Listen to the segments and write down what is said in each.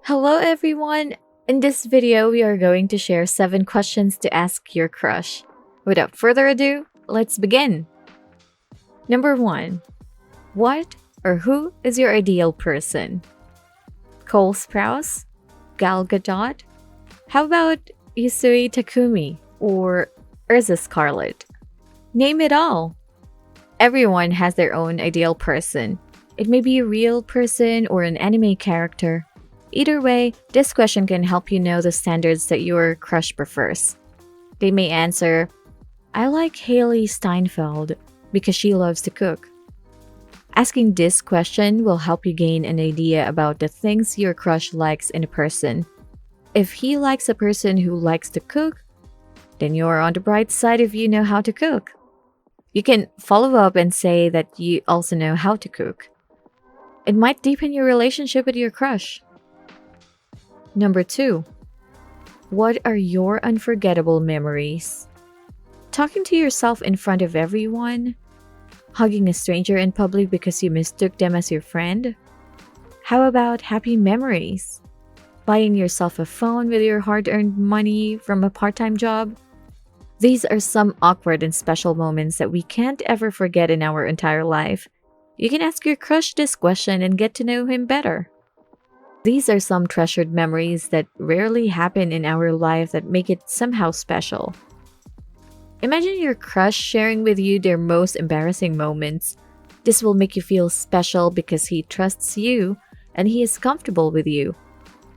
Hello everyone! In this video, we are going to share 7 questions to ask your crush. Without further ado, let's begin! Number 1. What or who is your ideal person? Cole Sprouse? Gal Gadot? How about Yusui Takumi or Urza Scarlet? Name it all! Everyone has their own ideal person. It may be a real person or an anime character. Either way, this question can help you know the standards that your crush prefers. They may answer, I like Haley Steinfeld because she loves to cook. Asking this question will help you gain an idea about the things your crush likes in a person. If he likes a person who likes to cook, then you're on the bright side if you know how to cook. You can follow up and say that you also know how to cook. It might deepen your relationship with your crush. Number 2. What are your unforgettable memories? Talking to yourself in front of everyone? Hugging a stranger in public because you mistook them as your friend? How about happy memories? Buying yourself a phone with your hard-earned money from a part-time job? These are some awkward and special moments that we can't ever forget in our entire life. You can ask your crush this question and get to know him better. These are some treasured memories that rarely happen in our life that make it somehow special. Imagine your crush sharing with you their most embarrassing moments. This will make you feel special because he trusts you and he is comfortable with you.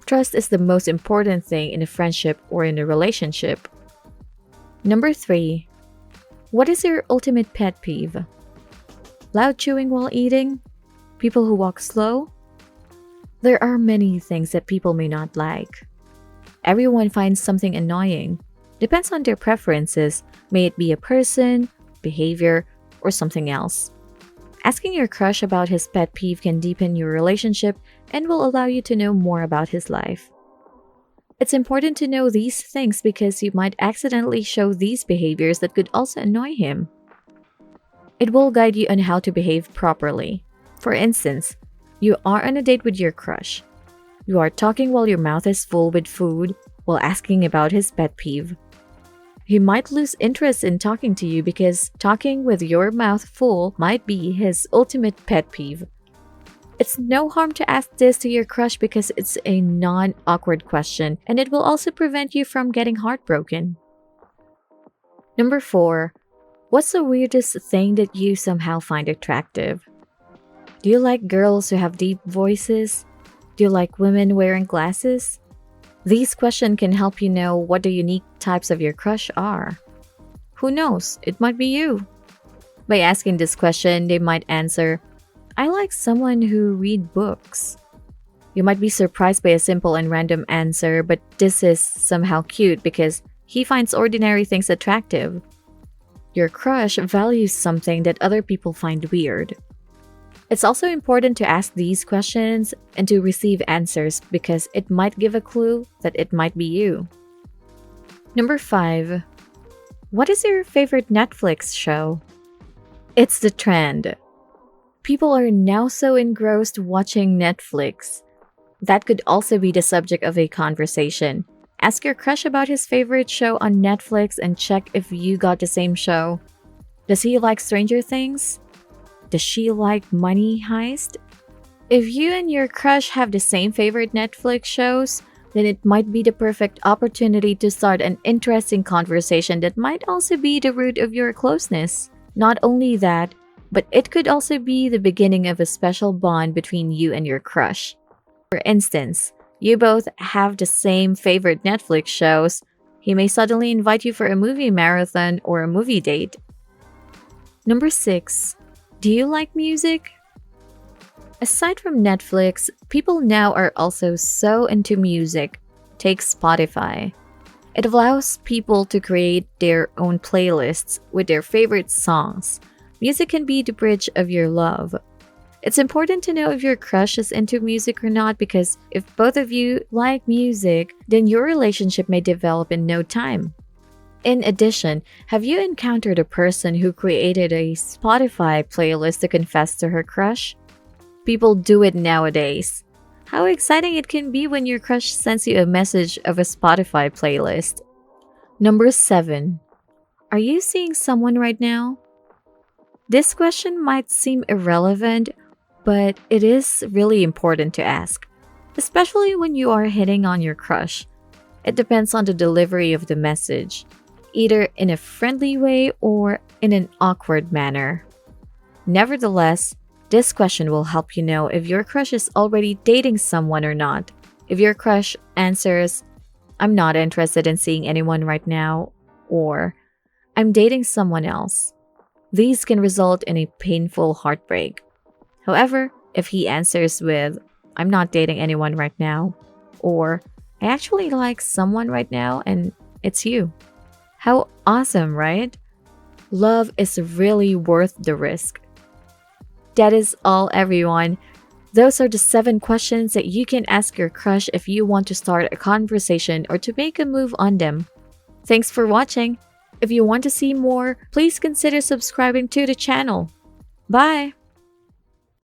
Trust is the most important thing in a friendship or in a relationship. Number 3. What is your ultimate pet peeve? Loud chewing while eating? People who walk slow? There are many things that people may not like. Everyone finds something annoying. Depends on their preferences, may it be a person, behavior, or something else. Asking your crush about his pet peeve can deepen your relationship and will allow you to know more about his life. It's important to know these things because you might accidentally show these behaviors that could also annoy him. It will guide you on how to behave properly. For instance, you are on a date with your crush. You are talking while your mouth is full with food while asking about his pet peeve. He might lose interest in talking to you because talking with your mouth full might be his ultimate pet peeve. It's no harm to ask this to your crush because it's a non-awkward question and it will also prevent you from getting heartbroken. Number 4. What's the weirdest thing that you somehow find attractive? Do you like girls who have deep voices? Do you like women wearing glasses? These questions can help you know what the unique types of your crush are. Who knows, it might be you. By asking this question, they might answer, I like someone who reads books. You might be surprised by a simple and random answer, but this is somehow cute because he finds ordinary things attractive. Your crush values something that other people find weird. It's also important to ask these questions and to receive answers because it might give a clue that it might be you. Number 5. What is your favorite Netflix show? It's the trend. People are now so engrossed watching Netflix. That could also be the subject of a conversation. Ask your crush about his favorite show on Netflix and check if you got the same show. Does he like Stranger Things? Does she like Money Heist? If you and your crush have the same favorite Netflix shows, then it might be the perfect opportunity to start an interesting conversation that might also be the root of your closeness. Not only that, but it could also be the beginning of a special bond between you and your crush. For instance, you both have the same favorite Netflix shows. He may suddenly invite you for a movie marathon or a movie date. Number 6. Do you like music? Aside from Netflix, people now are also so into music. Take Spotify. It allows people to create their own playlists with their favorite songs. Music can be the bridge of your love. It's important to know if your crush is into music or not because if both of you like music, then your relationship may develop in no time. In addition, have you encountered a person who created a Spotify playlist to confess to her crush? People do it nowadays. How exciting it can be when your crush sends you a message of a Spotify playlist. Number 7. Are you seeing someone right now? This question might seem irrelevant, but it is really important to ask, especially when you are hitting on your crush. It depends on the delivery of the message, either in a friendly way or in an awkward manner. Nevertheless, this question will help you know if your crush is already dating someone or not. If your crush answers, I'm not interested in seeing anyone right now, or I'm dating someone else, these can result in a painful heartbreak. However, if he answers with, I'm not dating anyone right now, or I actually like someone right now and it's you. How awesome, right? Love is really worth the risk. That is all, everyone. Those are the 7 questions that you can ask your crush if you want to start a conversation or to make a move on them. Thanks for watching. If you want to see more, please consider subscribing to the channel. Bye!